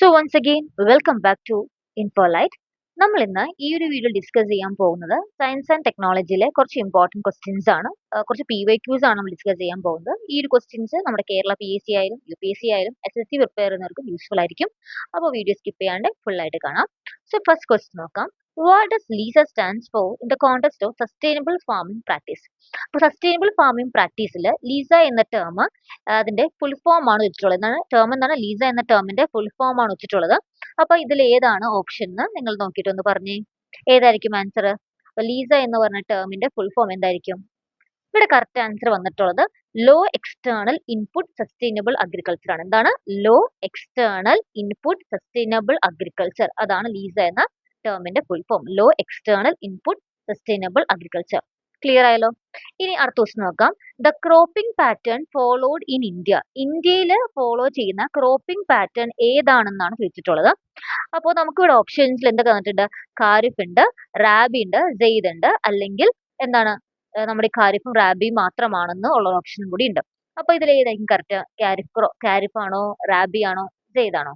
So once again welcome back to Infolight. നമ്മൾ ഇന്ന് ഈ ഒരു വീഡിയോ ഡിസ്കസ് ചെയ്യാൻ പോകുന്നത് സയൻസ് ആൻഡ് ടെക്നോളജിയിലെ കുറച്ച് ഇമ്പോർട്ടൻറ്റ് ക്വസ്റ്റ്യൻസ് ആണ്. കുറച്ച് PYQs ആണ് നമ്മൾ ഡിസ്കസ് ചെയ്യാൻ പോകുന്നത്. ഈ ഒരു ക്വസ്റ്റ്യൻസ് നമ്മുടെ കേരള PSC ആയാലും UPSC ആയാലും SSC പ്രിപ്പയർ ചെയ്യുന്നവർക്കും യൂസ്ഫുൾ ആയിരിക്കും. അപ്പോൾ വീഡിയോ സ്കിപ്പ് ചെയ്യാണ്ട് ഫുൾ ആയിട്ട് കാണാം. സോ ഫസ്റ്റ് ക്വസ്റ്റ്യൻ നോക്കാം. What does Lisa stands for in the context of sustainable farming practice? അപ്പോൾ സസ്റ്റൈനബിൾ ഫാമിംഗ് പ്രാക്ടീസിൽ ലീസ എന്ന ടേം അതിന്റെ ഫുൾ ഫോം ആണ് വെച്ചിട്ടുള്ളത്. എന്താണ് ലീസ എന്ന ടേമിന്റെ ഫുൾ ഫോം ആണ് വെച്ചിട്ടുള്ളത്. അപ്പൊ ഇതിൽ ഏതാണ് ഓപ്ഷൻ എന്ന് നിങ്ങൾ നോക്കിയിട്ട് ഒന്ന് പറഞ്ഞേ, ഏതായിരിക്കും ആൻസർ? അപ്പൊ ലീസ എന്ന് പറഞ്ഞ ടേമിന്റെ ഫുൾ ഫോം എന്തായിരിക്കും? ഇവിടെ കറക്റ്റ് ആൻസർ വന്നിട്ടുള്ളത് low external input sustainable agriculture ആണ്. എന്താണ് low external input sustainable agriculture? അതാണ് ലീസ എന്ന ടേമിന്റെ full form, low external input sustainable agriculture. Clear ആയല്ലോ? ഇനി അടുത്ത ക്വസ്റ്റ്യൻ നോക്കാം. The cropping pattern followed in India. ഇന്ത്യയിൽ ഫോളോ ചെയ്യുന്ന ക്രോപ്പിംഗ് പാറ്റേൺ ഏതാണെന്നാണ് ചോദിച്ചിട്ടുള്ളത്. അപ്പോൾ നമുക്ക് ഇവിടെ ഓപ്ഷൻസിൽ എന്തൊക്കെ തന്നിട്ടുണ്ട്? ഖാരിഫ് ഉണ്ട്, റാബി ഉണ്ട്, സെയ്ദ് ഉണ്ട്, അല്ലെങ്കിൽ എന്താണ് നമ്മുടെ ഖാരിഫും റാബിയും മാത്രമാണെന്ന് ഉള്ള ഓപ്ഷനും കൂടി ഉണ്ട്. അപ്പൊ ഇതിൽ ഏതായിരിക്കും കറക്റ്റ്? ഖാരിഫ് ആണോ, റാബി ആണോ, സെയ്ദ് ആണോ?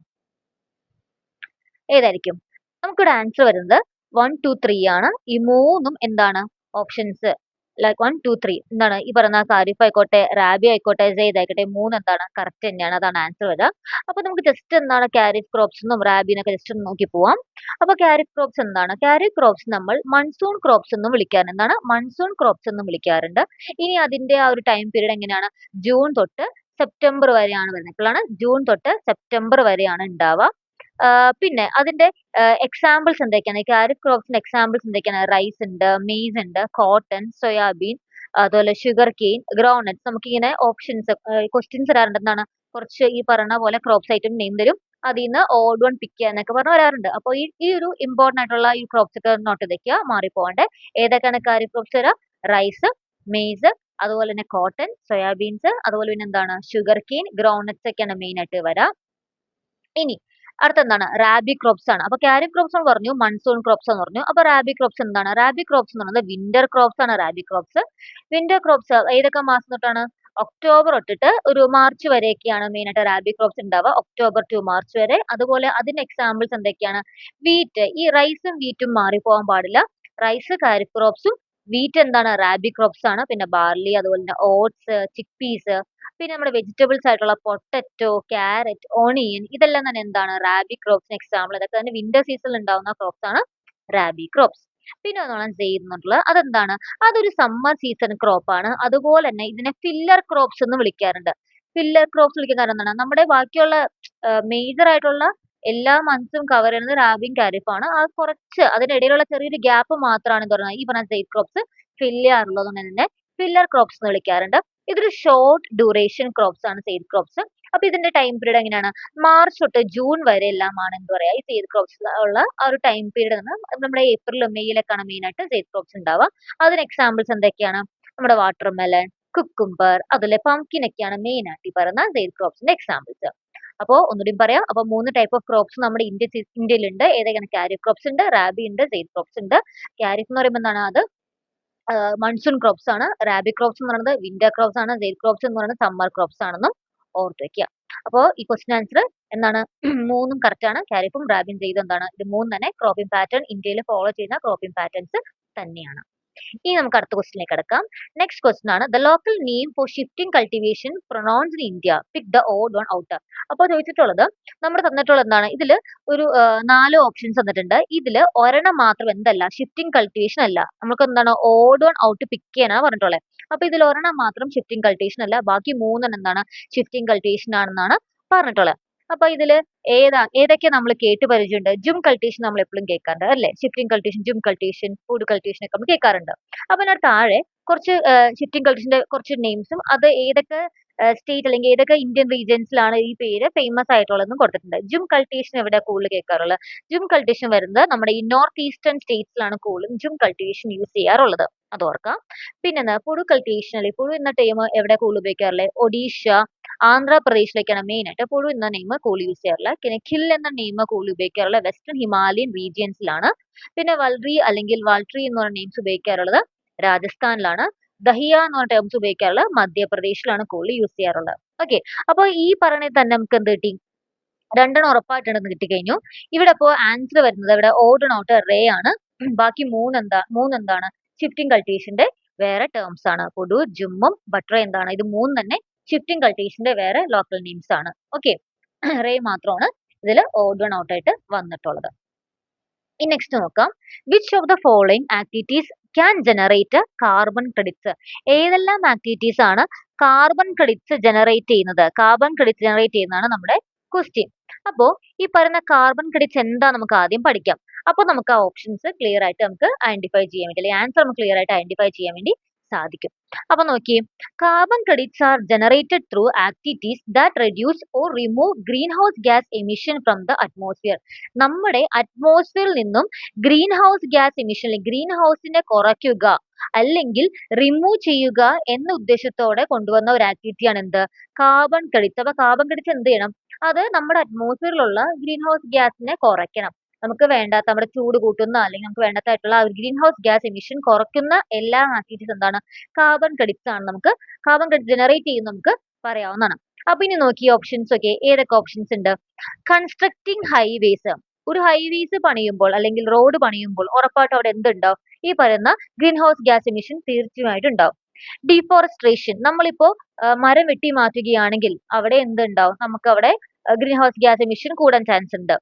ഏതായിരിക്കും? നമുക്കിവിടെ ആൻസർ വരുന്നത് 1, 2, 3 ആണ്. ഈ മൂന്നും എന്താണ് ഓപ്ഷൻസ്? ലൈക്ക് 1, 2, 3 എന്താണ് ഈ പറയുന്ന ഖാരിഫ് ആയിക്കോട്ടെ, റാബി ആയിക്കോട്ടെ, സെയ്ദ് ആയിക്കോട്ടെ, മൂന്ന് എന്താണ് കറക്റ്റ് തന്നെയാണ്. അതാണ് ആൻസർ വരിക. അപ്പൊ നമുക്ക് ജസ്റ്റ് എന്താണ് ഖാരിഫ് ക്രോപ്സ് എന്നും റാബിനൊക്കെ ജസ്റ്റ് ഒന്ന് നോക്കി പോവാം. അപ്പൊ ഖാരിഫ് ക്രോപ്സ് എന്താണ്? ഖാരിഫ് ക്രോപ്സ് നമ്മൾ മൺസൂൺ ക്രോപ്സ് എന്നും വിളിക്കാറുണ്ട്. എന്താണ് മൺസൂൺ ക്രോപ്സ് എന്നും വിളിക്കാറുണ്ട്. ഇനി അതിന്റെ ആ ഒരു ടൈം പീരീഡ് എങ്ങനെയാണ്? ജൂൺ തൊട്ട് സെപ്റ്റംബർ വരെയാണ് വരുന്നത്. ഇപ്പോഴാണ് ജൂൺ തൊട്ട് സെപ്റ്റംബർ വരെയാണ് ഉണ്ടാവുക. പിന്നെ അതിന്റെ എക്സാമ്പിൾസ് എന്തൊക്കെയാണ്? ഖാരിഫ് ക്രോപ്സിന്റെ എക്സാമ്പിൾസ് എന്തൊക്കെയാണ്? റൈസ് ഉണ്ട്, മെയ്സ് ഉണ്ട്, കോട്ടൺ, സോയാബീൻ, അതുപോലെ ഷുഗർ കെയിൻ, ഗ്രൗണ്ട്നട്ട്സ്. നമുക്കിങ്ങനെ ഓപ്ഷൻസ് ക്വസ്റ്റ്യൻസ് വരാറുണ്ട്. എന്താണ് കുറച്ച് ഈ പറഞ്ഞ പോലെ ക്രോപ്സ് ഐറ്റം നെയിം തരും, അതിൽ നിന്ന് ഓഡ് വൺ പിക്ക് ചെയ്യുക എന്നൊക്കെ പറഞ്ഞ് വരാറുണ്ട്. അപ്പോൾ ഈ ഒരു ഇമ്പോർട്ടൻ്റ് ആയിട്ടുള്ള ഈ ക്രോപ്സ് ഒക്കെ നോട്ട് ചെയ്തേക്കുക, മാറിപ്പോവാണ്ട്. ഏതൊക്കെയാണ് ഖാരിഫ് ക്രോപ്സ് വരിക? റൈസ്, മെയ്സ്, അതുപോലെ തന്നെ കോട്ടൺ, സോയാബീൻസ്, അതുപോലെ പിന്നെ എന്താണ് ഷുഗർ കെയിൻ, ഗ്രൗണ്ട്നട്ട്സ് ഒക്കെയാണ് മെയിൻ ആയിട്ട് വരാം. ഇനി അടുത്ത എന്താണ്? റാബി ക്രോപ്സ് ആണ്. അപ്പൊ ഖാരിഫ് ക്രോപ്സ് എന്ന് പറഞ്ഞു, മൺസൂൺ ക്രോപ്സ് എന്ന് പറഞ്ഞു. അപ്പൊ റാബി ക്രോപ്സ് എന്താണ്? റാബി ക്രോപ്സ് എന്ന് പറയുന്നത് വിന്റർ ക്രോപ്സ് ആണ്. റാബി ക്രോപ്സ് വിന്റർ ക്രോപ്സ് ഏതൊക്കെ മാസം തൊട്ടാണ്? ഒക്ടോബർ തൊട്ടിട്ട് ഒരു മാർച്ച് വരെയൊക്കെയാണ് മെയിൻ ആയിട്ട് റാബി ക്രോപ്സ് ഉണ്ടാവുക, ഒക്ടോബർ ടു മാർച്ച് വരെ. അതുപോലെ അതിന്റെ എക്സാമ്പിൾസ് എന്തൊക്കെയാണ്? വീറ്റ്. ഈ റൈസും വീറ്റും മാറിപ്പോകാൻ പാടില്ല. റൈസ് ഖാരിഫ് ക്രോപ്സും, വീറ്റ് എന്താണ് റാബി ക്രോപ്സ് ആണ്. പിന്നെ ബാർലി, അതുപോലെ തന്നെ ഓട്സ്, ചിക്ക് പീസ്, പിന്നെ നമ്മുടെ വെജിറ്റബിൾസ് ആയിട്ടുള്ള പൊട്ടറ്റോ, ക്യാരറ്റ്, ഓണിയൻ, ഇതെല്ലാം തന്നെ എന്താണ് റാബി ക്രോപ്സിന് എക്സാമ്പിൾ. ഇതൊക്കെ തന്നെ വിന്റർ സീസണിൽ ഉണ്ടാവുന്ന ക്രോപ്സ് ആണ് റാബി ക്രോപ്സ്. പിന്നെ ഒന്നാണ് സെയ്ദ് എന്നുള്ളത്. അതെന്താണ്? അതൊരു സമ്മർ സീസൺ ക്രോപ്പ് ആണ്. അതുപോലെ തന്നെ ഇതിനെ ഫില്ലർ ക്രോപ്സ് എന്ന് വിളിക്കാറുണ്ട്. ഫില്ലർ ക്രോപ്സ് വിളിക്കാൻ കാരണം എന്താണ്? നമ്മുടെ ബാക്കിയുള്ള മേജർ ആയിട്ടുള്ള എല്ലാ മന്ത്സും കവർ ചെയ്യുന്നത് റാബിയും ഖാരിഫും ആണ്. ആ കുറച്ച് അതിനിടയിലുള്ള ചെറിയൊരു ഗ്യാപ്പ് മാത്രമാണ് എന്താ പറയുക ഈ പറഞ്ഞ സെയ്ദ് ക്രോപ്സ് ഫില്ല് ചെയ്യാറുള്ളത് കൊണ്ട് തന്നെ ഫില്ലർ ക്രോപ്സ് എന്ന് വിളിക്കാറുണ്ട്. ഇതൊരു ഷോർട്ട് ഡ്യൂറേഷൻ ക്രോപ്സ് ആണ് സെയ്ദ് ക്രോപ്സ്. അപ്പൊ ഇതിന്റെ ടൈം പീരീഡ് എങ്ങനെയാണ്? മാർച്ച് തൊട്ട് ജൂൺ വരെ എല്ലാമാണ് എന്താ പറയാ ഈ സെയ്ദ് ക്രോപ്സ് ഉള്ള ആ ഒരു ടൈം പീരീഡ് നമ്മുടെ ഏപ്രിലും മെയ്യിലൊക്കെയാണ് മെയിൻ ആയിട്ട് സെയ്ദ് ക്രോപ്സ് ഉണ്ടാവുക. അതിന് എക്സാമ്പിൾസ് എന്തൊക്കെയാണ്? നമ്മുടെ വാട്ടർമെലൺ, കുക്കുംബർ, അതുപോലെ പംകിൻ ഒക്കെയാണ് മെയിൻ ആയിട്ട് ഈ പറയുന്ന സെയ്ദ് ക്രോപ്സിന്റെ എക്സാമ്പിൾസ്. അപ്പോൾ ഒന്നുകൂടി പറയാം. അപ്പൊ 3 ടൈപ്പ് ഓഫ് ക്രോപ്സ് നമ്മുടെ ഇന്ത്യയിലുണ്ട്. ഏതൊക്കെയാണ്? ഖാരിഫ് ക്രോപ്സ് ഉണ്ട്, റാബി ഉണ്ട്, സെയ്ദ് ക്രോപ്സ് ഉണ്ട്. ഖാരിഫ് എന്ന് പറയുമ്പോൾ എന്താണ്? അത് മൺസൂൺ ക്രോപ്സ് ആണ്. റാബി ക്രോപ്സ് എന്ന് പറയുന്നത് വിന്റർ ക്രോപ്സ് ആണ്. സെയ്ദ് ക്രോപ്സ് എന്ന് പറയുന്നത് സമ്മർ ക്രോപ്സ് ആണെന്നും ഓർത്ത് വെക്കുക. അപ്പോൾ ഈ ക്വസ്റ്റ്യൻ ആൻസർ എന്താണ്? മൂന്നും കറക്റ്റ് ആണ്. ഖാരിഫും റാബിയും സെയ്ദും എന്താണ്? ഇത് മൂന്നും തന്നെ ക്രോപ്പിംഗ് പാറ്റേൺ ഇന്ത്യയിൽ ഫോളോ ചെയ്യുന്ന ക്രോപ്പിംഗ് പാറ്റേൺസ് തന്നെയാണ്. ഇനി നമുക്ക് അടുത്ത ക്വസ്റ്റിലേക്ക് കിടക്കാം. നെക്സ്റ്റ് ക്വസ്റ്റ്യൻ ആണ് the local name for shifting cultivation pronounced in India, pick the odd one out. അപ്പോൾ ചോദിച്ചിട്ടുള്ളത് നമ്മുടെ തന്നിട്ടുള്ളത് എന്താണ്? ഇതിൽ ഒരു 4 ഓപ്ഷൻസ് തന്നിട്ടുണ്ട്. ഇതിൽ ഒരെണ്ണം മാത്രം എന്തല്ല ഷിഫ്റ്റിംഗ് കൾട്ടിവേഷൻ അല്ല, നമുക്ക് എന്താണ് ഓഡ് വൺ ഔട്ട് പിക്ക് ചെയ്യാനാണ് പറഞ്ഞിട്ടുള്ളത്. അപ്പൊ ഇതിൽ ഒരെണ്ണം മാത്രം ഷിഫ്റ്റിംഗ് കൾട്ടിവേഷൻ അല്ല, ബാക്കി 3 എന്താണ് ഷിഫ്റ്റിംഗ് കൾട്ടിവേഷൻ ആണെന്നാണ് പറഞ്ഞിട്ടുള്ളത്. അപ്പൊ ഇതില് ഏതൊക്കെ നമ്മൾ കേട്ട് പരിചയമുണ്ട്? ജും കൾട്ടിവേഷൻ നമ്മൾ എപ്പോഴും കേൾക്കാറുണ്ട് അല്ലെ? Shifting cultivation, jhum cultivation, food cultivation ഒക്കെ നമ്മൾ കേൾക്കാറുണ്ട്. അപ്പൊ ഞാൻ താഴെ കുറച്ച് ഷിഫ്റ്റിംഗ് കൾട്ടിവേഷന്റെ കുറച്ച് നെയിംസും അത് ഏതൊക്കെ സ്റ്റേറ്റ് അല്ലെങ്കിൽ ഏതൊക്കെ ഇന്ത്യൻ റീജിയൻസിലാണ് ഈ പേര് ഫേമസ് ആയിട്ടുള്ളതെന്നും കൊടുത്തിട്ടുണ്ട്. ജും കൾട്ടിവേഷൻ എവിടെ കൂടുതൽ കേൾക്കാറുള്ളത്? ജും കൾട്ടിവേഷൻ വരുന്നത് നമ്മുടെ ഈ നോർത്ത് ഈസ്റ്റേൺ സ്റ്റേറ്റ്സിലാണ് കൂടുതലും ജും കൾട്ടിവേഷൻ യൂസ് ചെയ്യാറുള്ളത്, അത് ഓർക്കാം. പിന്നെ പുഴു കൾട്ടിവേഷൻ അല്ലെങ്കിൽ പുഴു എന്ന ടൈം എവിടെ കൂടുതൽ ഉപയോഗിക്കാറുള്ളത്? ഒഡീഷ, ആന്ധ്രാപ്രദേശിലേക്കാണ് മെയിൻ ആയിട്ട് പുഴു എന്ന നെയിം കൂടുതൽ യൂസ് ചെയ്യാറുള്ളത്. പിന്നെ ഖിൽ എന്ന നെയിം കൂടുതൽ ഉപയോഗിക്കാറുള്ളത് വെസ്റ്റേൺ ഹിമാലയൻ റീജിയൻസിലാണ്. പിന്നെ വൽറി അല്ലെങ്കിൽ വാൾട്രി എന്ന് പറയുന്ന നെയിംസ് ഉപയോഗിക്കാറുള്ളത് രാജസ്ഥാനിലാണ്. ദഹിയ എന്ന് പറഞ്ഞ ടേംസ് ഉപയോഗിക്കാറുള്ളത് മധ്യപ്രദേശിലാണ് കൂടുതൽ യൂസ് ചെയ്യാറുള്ളത്. ഓക്കെ, അപ്പൊ ഈ പറഞ്ഞത് തന്നെ നമുക്ക് എന്ത് കിട്ടി? രണ്ടെണ്ണം ഉറപ്പായിട്ടുണ്ടെന്ന് കിട്ടിക്കഴിഞ്ഞു. ഇവിടെ ഇപ്പോ ആൻസർ വരുന്നത് ഇവിടെ ഓഡ് നോട്ട് റേ ആണ്. ബാക്കി മൂന്നെന്താണ് ഷിഫ്റ്റിംഗ് കൾട്ടിവേഷന്റെ വേറെ ടേംസ് ആണ്. പുഡു, ജുമ്മും ബട്ര എന്താണ് ഇത് മൂന്ന് തന്നെ ഷിഫ്റ്റിംഗ് കൾട്ടിവേഷന്റെ വേറെ ലോക്കൽ നെയിംസ് ആണ്. ഓക്കെ, റേ മാത്രമാണ് ഇതിൽ ഓഡ് നോട്ട് ആയിട്ട് വന്നിട്ടുള്ളത്. ഇനി നെക്സ്റ്റ് നോക്കാം. Which of the following activities can generate carbon credits? ഏതെല്ലാം ആക്ടിവിറ്റീസ് ആണ് കാർബൺ ക്രെഡിറ്റ്സ് ജനറേറ്റ് ചെയ്യുന്നത്? കാർബൺ ക്രെഡിറ്റ്സ് ജനറേറ്റ് ചെയ്യുന്നതാണ് നമ്മുടെ ക്വസ്റ്റ്യൻ. അപ്പോ ഈ പറയുന്ന കാർബൺ ക്രെഡിറ്റ്സ് എന്താ നമുക്ക് ആദ്യം പഠിക്കാം. അപ്പൊ നമുക്ക് ആ ഓപ്ഷൻസ് ക്ലിയർ ആയിട്ട് നമുക്ക് ഐഡന്റിഫൈ ചെയ്യാൻ വേണ്ടി, അല്ലെങ്കിൽ ആൻസർ നമുക്ക് ക്ലിയർ ആയിട്ട് ഐഡന്റിഫൈ ചെയ്യാൻ വേണ്ടി സാധിക്കും. അപ്പൊ നോക്കിയേ, carbon credits are generated through activities that reduce or remove green house gas emission from the atmosphere. നമ്മുടെ അറ്റ്മോസ്ഫിയറിൽ നിന്നും green house gas emission, green ഹൗസിനെ കുറയ്ക്കുക അല്ലെങ്കിൽ റിമൂവ് ചെയ്യുക എന്ന ഉദ്ദേശത്തോടെ കൊണ്ടുവന്ന ഒരു ആക്ടിവിറ്റിയാണ് എന്ത്? Carbon credits. അപ്പൊ കാർബൺ ക്രെഡിറ്റ്സ് എന്ത് ചെയ്യണം? അത് നമ്മുടെ അറ്റ്മോസ്ഫിയറിലുള്ള ഗ്രീൻ ഹൗസ് ഗ്യാസിനെ കുറയ്ക്കണം. നമുക്ക് വേണ്ടാത്ത, നമ്മുടെ ചൂട് കൂട്ടുന്ന അല്ലെങ്കിൽ നമുക്ക് വേണ്ടാത്തായിട്ടുള്ള ഗ്രീൻ ഹൗസ് ഗ്യാസ് എമിഷൻ കുറയ്ക്കുന്ന എല്ലാ ആക്ടിവിറ്റീസ് എന്താണ്? കാർബൺ ക്രെഡിറ്റ്സ് ആണ്. നമുക്ക് കാർബൺ ക്രെഡിറ്റ് ജനറേറ്റ് ചെയ്യുന്ന നമുക്ക് പറയാവുന്നതാണ്. അപ്പൊ ഇനി നോക്കിയ ഓപ്ഷൻസ് ഒക്കെ ഏതൊക്കെ ഓപ്ഷൻസ് ഉണ്ട്? Constructing highways. ഒരു ഹൈവേസ് പണിയുമ്പോൾ അല്ലെങ്കിൽ റോഡ് പണിയുമ്പോൾ ഉറപ്പായിട്ടും അവിടെ എന്തുണ്ടാവും? ഈ പറയുന്ന ഗ്രീൻ ഹൗസ് ഗ്യാസ് എമിഷൻ തീർച്ചയായിട്ടും ഉണ്ടാവും. ഡിഫോറസ്ട്രേഷൻ, നമ്മളിപ്പോ മരം വെട്ടി മാറ്റുകയാണെങ്കിൽ അവിടെ എന്തുണ്ടാവും? നമുക്ക് അവിടെ ഗ്രീൻ ഹൗസ് ഗ്യാസ് എമിഷൻ കൂടാൻ ചാൻസ് ഉണ്ട്.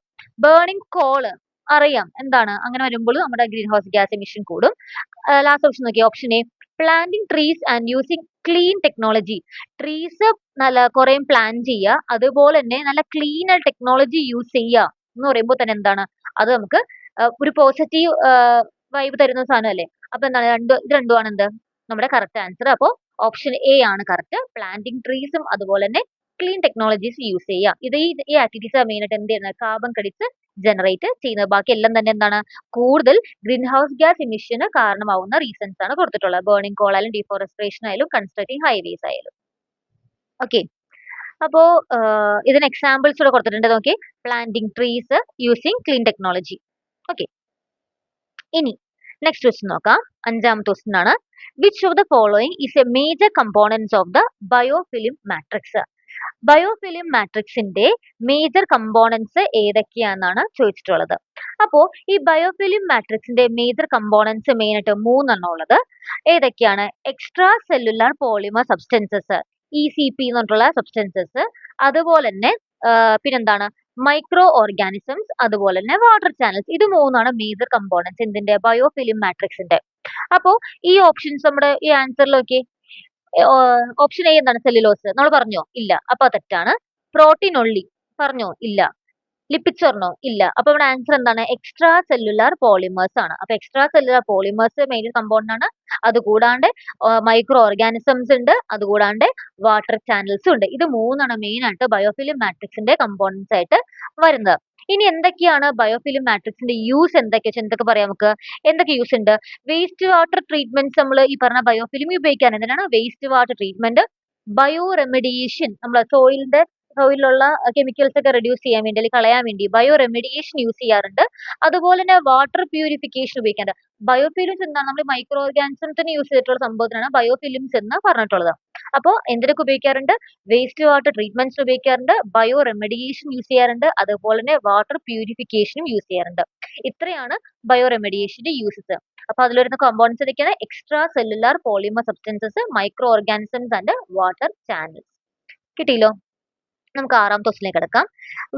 ബേണിംഗ് കോൾ അറിയാം എന്താണ്, അങ്ങനെ വരുമ്പോൾ നമ്മുടെ ഗ്രീൻ ഹൗസ് ഗ്യാസ് എമിഷൻ കൂടും. ലാസ്റ്റ് ഓപ്ഷൻ നോക്കിയാൽ option A, planting trees and using clean technology. Trees നല്ല കുറെ പ്ലാൻ ചെയ്യുക, അതുപോലെ തന്നെ നല്ല ക്ലീൻ ടെക്നോളജി യൂസ് ചെയ്യുക എന്ന് പറയുമ്പോൾ തന്നെ എന്താണ്, അത് നമുക്ക് ഒരു പോസിറ്റീവ് വൈബ് തരുന്ന സാധനം അല്ലേ. അപ്പൊ എന്താണ്, ഇത് രണ്ടുമാണ് എന്ത് നമ്മുടെ കറക്റ്റ് ആൻസർ. അപ്പോൾ ഓപ്ഷൻ എ ആണ് കറക്റ്റ്. പ്ലാന്റിംഗ് ട്രീസും അതുപോലെ തന്നെ ക്ലീൻ ടെക്നോളജീസ് യൂസ് ചെയ്യുക. ഇത് ഈ ആക്ടിവിറ്റീസ് മെയിൻ ആയിട്ട് എന്ത് ചെയ്യുന്നത്? കാർബൺ ക്രെഡിറ്റ്സ് ജനറേറ്റ് ചെയ്യുന്നത്. ബാക്കി എല്ലാം തന്നെ എന്താണ്, കൂടുതൽ green house gas emission കാരണമാവുന്ന reasons ആണ് കൊടുത്തിട്ടുള്ളത്. ബേണിംഗ് കോൾ ആയാലും ഡിഫോറസ്ട്രേഷൻ ആയാലും കൺസ്ട്രക്ടിങ് ഹൈവേസ് ആയാലും. ഓക്കെ, അപ്പോ ഇതിന് എക്സാമ്പിൾസ് കൂടെ കൊടുത്തിട്ടുണ്ട്. നോക്കി, planting trees, using clean technology. Okay, ഇനി നെക്സ്റ്റ് ക്വസ്റ്റ്യൻ നോക്കാം. അഞ്ചാമത്തെ ക്വസ്റ്റ്യൻ ആണ്, which of the following is A major components of the biofilm matrix? Biofilm മാട്രിക്സിന്റെ മേജർ കമ്പോണൻസ് ഏതൊക്കെയാണെന്നാണ് ചോദിച്ചിട്ടുള്ളത്. അപ്പോ ഈ ബയോഫിലിം മാട്രിക്സിന്റെ മേജർ കമ്പോണൻസ് മെയിൻ ആയിട്ട് മൂന്നെണ്ണം ഉള്ളത്. ഏതൊക്കെയാണ്? Extra cellular polymer substances, ECP എന്ന് പറഞ്ഞിട്ടുള്ള സബ്സ്റ്റൻസസ്, അതുപോലെ തന്നെ പിന്നെന്താണ്, മൈക്രോ ഓർഗാനിസംസ്, അതുപോലെ തന്നെ വാട്ടർ ചാനൽസ്. ഇത് മൂന്നാണ് മേജർ കമ്പോണൻസ് എന്തിന്റെ? ബയോഫിലിം മാട്രിക്സിന്റെ. അപ്പോ ഈ ഓപ്ഷൻസ് നമ്മുടെ ഈ ആൻസറിലൊക്കെ ഓപ്ഷൻ എ എന്താണ്? സെല്ലുലോസ് നമ്മൾ പറഞ്ഞോ? ഇല്ല, അപ്പൊ തെറ്റാണ്. പ്രോട്ടീൻ ഒള്ളി പറഞ്ഞോ? ഇല്ല. ലിപ്പിഡ്സ് പറഞ്ഞോ? ഇല്ല. അപ്പൊ നമ്മുടെ ആൻസർ എന്താണ്? എക്സ്ട്രാ സെല്ലുലാർ പോളിമേഴ്സ് ആണ്. അപ്പൊ extra cellular polymers main component ആണ്. അതുകൂടാണ്ട് മൈക്രോ ഓർഗാനിസംസ് ഉണ്ട്, അതുകൂടാണ്ട് വാട്ടർ ചാനൽസും ഉണ്ട്. ഇത് മൂന്നാണ് മെയിൻ ആയിട്ട് ബയോഫിലിം മാട്രിക്സിന്റെ കമ്പോണൻസ് ആയിട്ട് വരുന്നത്. ഇനി എന്തൊക്കെയാണ് ബയോഫിലിം മാട്രിക്സിന്റെ യൂസ്? എന്തൊക്കെ പറയാം നമുക്ക്? എന്തൊക്കെ യൂസ് ഉണ്ട്? വേസ്റ്റ് വാട്ടർ ട്രീറ്റ്മെന്റ്സ് നമ്മൾ ഈ പറഞ്ഞ ബയോഫിലിം ഉപയോഗിക്കാൻ. എന്തിനാണ്? Waste water treatment, bio remediation, നമ്മൾ സോയിലുള്ള കെമിക്കൽസ് ഒക്കെ റെഡ്യൂസ് ചെയ്യാൻ വേണ്ടി അല്ലെങ്കിൽ കളയാൻ വേണ്ടി ബയോ റെമഡിയേഷൻ യൂസ് ചെയ്യാറുണ്ട്. അതുപോലെ തന്നെ വാട്ടർ പ്യൂരിഫിക്കേഷൻ ഉപയോഗിക്കാറുണ്ട്. ബയോഫിലിംസ് എന്താണ്? നമ്മൾ മൈക്രോ ഓർഗാനിസംസിന് യൂസ് ചെയ്തിട്ടുള്ള സംഭവത്തിനാണ് ബയോഫിലിംസ് എന്ന് പറഞ്ഞിട്ടുള്ളത്. അപ്പോൾ എന്തിനൊക്കെ ഉപയോഗിക്കാറുണ്ട്? വേസ്റ്റ് വാട്ടർ ട്രീറ്റ്മെന്റ്സ് ഉപയോഗിക്കാറുണ്ട്, ബയോ റെമഡിയേഷൻ യൂസ് ചെയ്യാറുണ്ട്, അതുപോലെ തന്നെ വാട്ടർ പ്യൂരിഫിക്കേഷനും യൂസ് ചെയ്യാറുണ്ട്. ഇത്രയാണ് ബയോ റെമഡിയേഷന്റെ യൂസസ്. അപ്പൊ അതിൽ വരുന്ന കോമ്പൗണ്ട്സ് ഏതൊക്കെയാണ്? Extra cellular polymer substances, microorganisms and water channels. കിട്ടിയല്ലോ? നമുക്ക് ആറാമത്തെ ക്വസ്റ്റിലേക്ക് കിടക്കാം.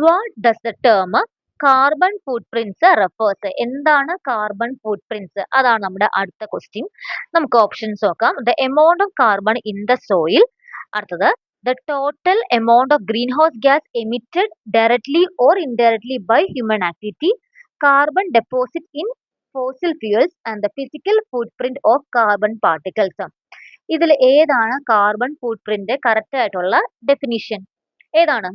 What does the term carbon footprints refers? എന്താണ് കാർബൺ ഫുട് പ്രിന്റ്സ്? അതാണ് നമ്മുടെ അടുത്ത ക്വസ്റ്റ്യൻ. നമുക്ക് ഓപ്ഷൻസ് നോക്കാം. The amount of carbon in the soil. അടുത്തത്, the total amount of green house gas emitted directly or indirectly by human activity, carbon deposit in fossil fuels and the physical footprint of carbon particles. ഇതിൽ ഏതാണ് carbon footprint correct ആയിട്ടുള്ള definition? ഏതാണ്?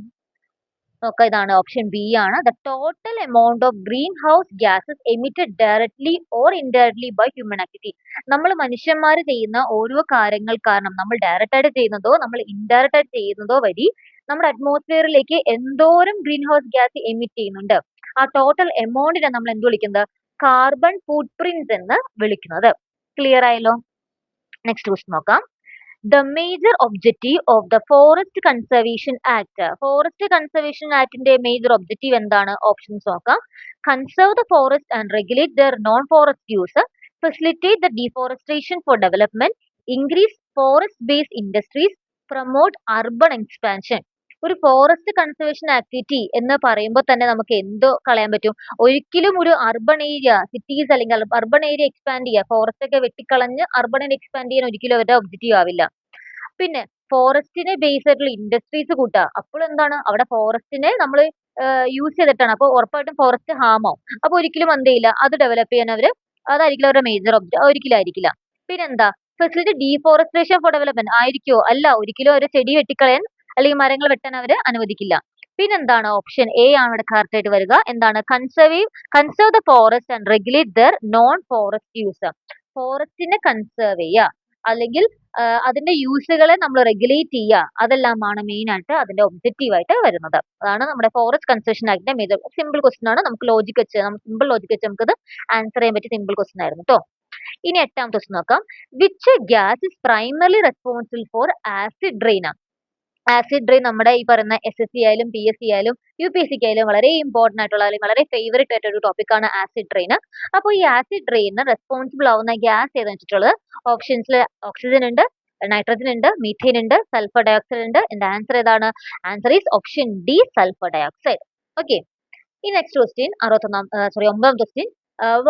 നോക്കാം, ഇതാണ് option B ആണ്. The total amount of green house gases emitted directly or indirectly by human activity. നമ്മൾ മനുഷ്യന്മാർ ചെയ്യുന്ന ഓരോ കാര്യങ്ങൾ കാരണം, നമ്മൾ ഡയറക്റ്റ് ആയിട്ട് ചെയ്യുന്നതോ നമ്മൾ ഇൻഡയറക്റ്റ് ആയിട്ട് ചെയ്യുന്നതോ വഴി നമ്മുടെ അറ്റ്മോസ്ഫിയറിലേക്ക് എന്തോരം ഗ്രീൻ ഹൗസ് ഗ്യാസ് എമിറ്റ് ചെയ്യുന്നുണ്ട്, ആ ടോട്ടൽ എമൗണ്ടിനെ നമ്മൾ എന്ത് വിളിക്കുന്നത്? കാർബൺ ഫുട് പ്രിന്റ്സ് എന്ന് വിളിക്കുന്നത്. ക്ലിയർ ആയല്ലോ? നെക്സ്റ്റ് ക്വസ്റ്റ്യൻ നോക്കാം. The major objective of the Forest Conservation Act. Forest Conservation Actന്റെ major objective എന്താണ്? ഓപ്ഷൻസ് നോക്കാം. Conserve the forest and regulate their non-forest use. Facilitate the deforestation for development. Increase forest-based industries. Promote urban expansion. ഒരു forest conservation activity എന്ന് പറയുമ്പോൾ തന്നെ നമുക്ക് എന്തോ കളയാൻ പറ്റും? ഒരിക്കലും ഒരു അർബൺ ഏരിയ, സിറ്റീസ് അല്ലെങ്കിൽ അർബൺ ഏരിയ എക്സ്പാൻഡ് ചെയ്യുക, ഫോറസ്റ്റ് ഒക്കെ വെട്ടിക്കളഞ്ഞ് അർബൺ ഏരിയ എക്സ്പാൻഡ് ചെയ്യാൻ ഒരിക്കലും അവരുടെ ഒബ്ജക്റ്റീവ് ആവില്ല. പിന്നെ ഫോറസ്റ്റിനെ ബേസ് ആയിട്ടുള്ള ഇൻഡസ്ട്രീസ് കൂട്ടുക. അപ്പോൾ എന്താണ്, അവിടെ ഫോറസ്റ്റിനെ നമ്മൾ യൂസ് ചെയ്തിട്ടാണ്. അപ്പോൾ ഉറപ്പായിട്ടും ഫോറസ്റ്റ് ഹാം ആവും. അപ്പോൾ ഒരിക്കലും എന്ത് ചെയ്യില്ല, അത് ഡെവലപ്പ് ചെയ്യാൻ അവര്, അതായിരിക്കില്ല അവരുടെ മേജർ ഒബ്ജക്റ്റ്, ഒരിക്കലും ആയിരിക്കില്ല. പിന്നെന്താ, ഫെസിലിറ്റി ഡീഫോറസ്ട്രേഷൻ ഫോർ ഡെവലപ്മെന്റ് ആയിരിക്കോ? അല്ല, ഒരിക്കലും ഒരു ചെടി വെട്ടിക്കളയാൻ അല്ലെങ്കിൽ മരങ്ങൾ വെട്ടാൻ അവര് അനുവദിക്കില്ല. പിന്നെന്താണ്, ഓപ്ഷൻ എ ആണ് ഇവിടെ കറക്റ്റ് ആയിട്ട് വരിക. എന്താണ്, conserve the forest and regulate their non forest use. ഫോറസ്റ്റിനെ കൺസേർവ് ചെയ്യുക, അല്ലെങ്കിൽ അതിന്റെ യൂസുകളെ നമ്മൾ റെഗുലേറ്റ് ചെയ്യുക, അതെല്ലാമാണ് മെയിൻ ആയിട്ട് അതിന്റെ ഒബ്ജക്റ്റീവ് ആയിട്ട് വരുന്നത്. അതാണ് നമ്മുടെ ഫോറസ്റ്റ് കൺസർവേഷൻ ആക്ടിന്റെ മേജർ. സിമ്പിൾ ക്വസ്റ്റൻ ആണ്, നമുക്ക് ലോജിക് വെച്ച് സിമ്പിൾ ലോജിക് വെച്ച് നമുക്കത് ആൻസർ ചെയ്യാൻ പറ്റിയ സിമ്പിൾ ക്വസ്റ്റൻ ആയിരുന്നു കേട്ടോ. ഇനി 8ാമത്തെ ക്വസ്റ്റൻ നോക്കാം. Which gas is primarily responsible for acid rain? Acid rain നമ്മുടെ ഈ പറയുന്ന SSC ആയാലും PSC ആയാലും UPSC ആയാലും വളരെ ഇമ്പോർട്ടന്റ് ആയിട്ടുള്ള അല്ലെങ്കിൽ വളരെ ഫേവറേറ്റ് ആയിട്ടുള്ള ഒരു ടോപ്പിക്കാണ് ആസിഡ് റെയിൻ. അപ്പോൾ ഈ ആസിഡ് റെയിന് റെസ്പോൺസിബിൾ ആവുന്ന ഗ്യാസ് ഏതെന്ന് വെച്ചിട്ടുള്ളത് ഓപ്ഷൻസിൽ ഓക്സിജൻ ഉണ്ട്, നൈട്രജൻ ഉണ്ട്, മീഥേൻ ഉണ്ട്, സൾഫർ ഡയോക്സൈഡ് ഉണ്ട്. എന്റെ ആൻസർ ഏതാണ്? Answer is option D, sulphur dioxide. Okay. ഈ നെക്സ്റ്റ് ക്വസ്റ്റ്യൻ 9ാമത്തെ question.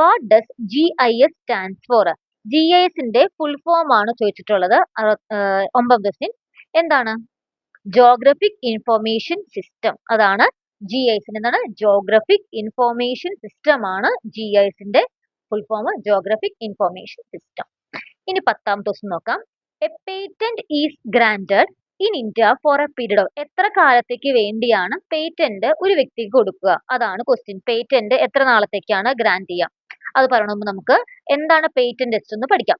What does GIS stands for? GISന്റെ ഫുൾ ഫോം ആണ് ചോദിച്ചിട്ടുള്ളത്. 9ാമത്തെ ക്വസ്റ്റ്യൻ എന്താണ്? Geographic information system. അതാണ് GISന്റെ എന്താണ്? ജോഗ്രഫിക് ഇൻഫോർമേഷൻ സിസ്റ്റം ആണ് GISന്റെ full form, geographic information system. ഇനി 10ാമത്തെ ക്വസ്റ്റ്യൻ നോക്കാം. A patent is granted in India for A period of, എത്ര കാലത്തേക്ക് വേണ്ടിയാണ് പേറ്റന്റ് ഒരു വ്യക്തിക്ക് കൊടുക്കുക? അതാണ് ക്വസ്റ്റ്യൻ. പേറ്റന്റ് എത്ര നാളത്തേക്കാണ് ഗ്രാന്റ് ചെയ്യുക? അത് പറയണമെങ്കിൽ നമുക്ക് എന്താണ് പേറ്റന്റ് ജസ്റ്റ് ഒന്ന് പഠിക്കാം.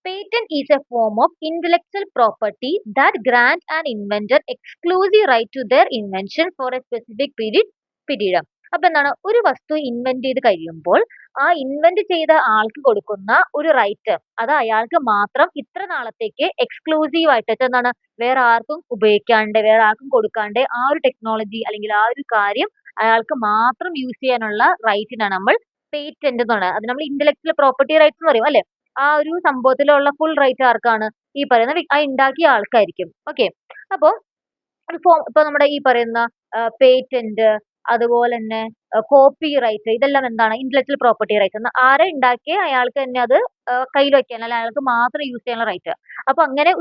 Patent is a form of intellectual property that grants an inventor exclusive right to their invention for a specific period. അപ്പൊ എന്താണ്, ഒരു വസ്തു ഇൻവെന്റ് ചെയ്ത് കഴിയുമ്പോൾ ആ ഇൻവെന്റ് ചെയ്ത ആൾക്ക് കൊടുക്കുന്ന ഒരു റൈറ്റ്, അത് അയാൾക്ക് മാത്രം ഇത്ര നാളത്തേക്ക് എക്സ്ക്ലൂസീവ് ആയിട്ട് എന്താണ്, വേറെ ആർക്കും ഉപയോഗിക്കാണ്ട്, വേറെ ആർക്കും കൊടുക്കാണ്ട് ആ ഒരു ടെക്നോളജി അല്ലെങ്കിൽ ആ ഒരു കാര്യം അയാൾക്ക് മാത്രം യൂസ് ചെയ്യാനുള്ള റൈറ്റിനാണ് നമ്മൾ പേറ്റന്റ് എന്ന് പറയുന്നത്. അത് നമ്മൾ ഇന്റലക്ച്വൽ പ്രോപ്പർട്ടി റൈറ്റ്സ് എന്ന് പറയും അല്ലെ. ആ ഒരു സംഭവത്തിലുള്ള ഫുൾ റൈറ്റ് ആർക്കാണ്? ഈ പറയുന്ന ആ ഉണ്ടാക്കിയ ആൾക്കായിരിക്കും. ഓക്കെ. അപ്പോ ഇപ്പൊ നമ്മുടെ ഈ പറയുന്ന പേറ്റന്റ്, അതുപോലെ തന്നെ കോപ്പി റൈറ്റ്, ഇതെല്ലാം എന്താണ്? Intellectual property right. ആരെ ഉണ്ടാക്കിയ അയാൾക്ക് തന്നെ അത് കയ്യിൽ വെക്കാൻ, അല്ലെങ്കിൽ അയാൾക്ക് മാത്രം യൂസ് ചെയ്യാനുള്ള റൈറ്റ്. അപ്പൊ അങ്ങനെ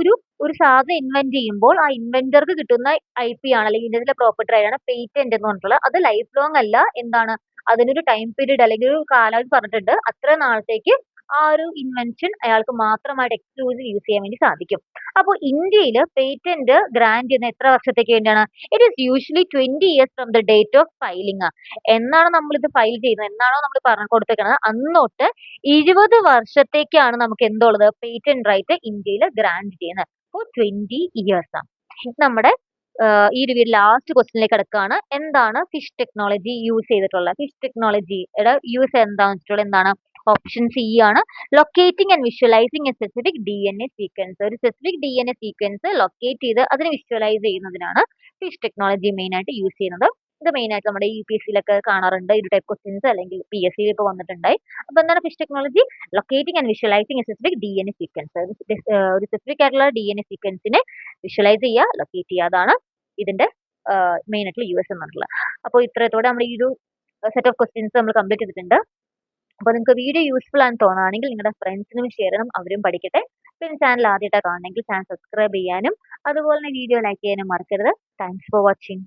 ഒരു സാധനം ഇൻവെന്റ് ചെയ്യുമ്പോൾ ആ ഇൻവെന്റർക്ക് കിട്ടുന്ന IP ആണ്, അല്ലെങ്കിൽ ഇന്റലക്ച്വൽ പ്രോപ്പർട്ടി റൈറ്റ് ആണ് പേറ്റന്റ് എന്ന് പറഞ്ഞിട്ടുള്ളത്. അത് ലൈഫ് ലോങ് അല്ല, എന്താണ്, അതിനൊരു ടൈം പീരീഡ് അല്ലെങ്കിൽ ഒരു കാലാവധി പറഞ്ഞിട്ടുണ്ട്. അത്ര നാളത്തേക്ക് ആ ഒരു ഇൻവെൻഷൻ അയാൾക്ക് മാത്രമായിട്ട് എക്സ്ക്ലൂസീവ് യൂസ് ചെയ്യാൻ വേണ്ടി സാധിക്കും. അപ്പോൾ ഇന്ത്യയിൽ പേറ്റന്റ് ഗ്രാന്റ് ചെയ്യുന്ന എത്ര വർഷത്തേക്ക് വേണ്ടിയാണ്? It is usually 20 years from the date of filing. എന്നാണ് നമ്മൾ ഇത് ഫയൽ ചെയ്യുന്നത്, എന്നാണോ നമ്മൾ പറഞ്ഞു കൊടുത്തേക്കുന്നത്, അന്നൊട്ട് 20 വർഷത്തേക്കാണ് നമുക്ക് എന്തുള്ളത്? പേറ്റന്റ് റൈറ്റ് ഇന്ത്യയിൽ ഗ്രാന്റ് ചെയ്യുന്നത്. അപ്പോൾ 20 years ആണ്. നമ്മുടെ ഈ ഒരു ലാസ്റ്റ് ക്വസ്റ്റ്യനിലേക്ക് കിടക്കുകയാണ്. എന്താണ് ഫിഷ് ടെക്നോളജി യൂസ് ചെയ്തിട്ടുള്ളത്? ഫിഷ് ടെക്നോളജിയുടെ യൂസ് എന്താണെന്ന് വെച്ചിട്ടുള്ളത് എന്താണ്? ഓപ്ഷൻ സി ആണ്. Locating and visualising A specific DNA sequence. ഒരു സ്പെസിഫിക് DNA സീക്വൻസ് ലൊക്കേറ്റ് ചെയ്ത് അതിനെ വിഷ്വലൈസ് ചെയ്യുന്നതിനാണ് ഫിഷ് ടെക്നോളജി മെയിൻ ആയിട്ട് യൂസ് ചെയ്യുന്നത്. ഇത് മെയിൻ ആയിട്ട് നമ്മുടെ UPSC-ലൊക്കെ കാണാറുണ്ട് ഈ ടൈപ്പ് ക്വസ്റ്റ്യൻസ്, അല്ലെങ്കിൽ PSC ഇപ്പോൾ വന്നിട്ടുണ്ടായി. അപ്പൊ എന്താണ് fish technology? Locating and visualising A specific DNA sequence. ഒരു സ്പെസിഫിക് ആയിട്ടുള്ള DNA സീക്വൻസിനെ വിഷ്വലൈസ് ചെയ്യുക, ലൊക്കേറ്റ് ചെയ്യുക, അതാണ് ഇതിന്റെ മെയിൻ ആയിട്ടുള്ള യൂസ് എന്നുള്ളത്. അപ്പോൾ ഇത്രത്തോടെ നമ്മൾ ഈ ഒരു സെറ്റ് ഓഫ് ക്വസ്റ്റ്യൻസ് നമ്മൾ കംപ്ലീറ്റ് ചെയ്തിട്ടുണ്ട്. അപ്പോൾ നിങ്ങൾക്ക് വീഡിയോ യൂസ്ഫുൾ ആണെന്ന് തോന്നുകയാണെങ്കിൽ നിങ്ങളുടെ ഫ്രണ്ട്സിനും ഷെയർ ചെയ്യണം, അവരും പഠിക്കട്ടെ. പിന്നെ ചാനൽ ആദ്യമായിട്ടാണ് കാണണമെങ്കിൽ ചാനൽ സബ്സ്ക്രൈബ് ചെയ്യാനും അതുപോലെ തന്നെ വീഡിയോ ലൈക്ക് ചെയ്യാനും മറക്കരുത്. Thanks for watching.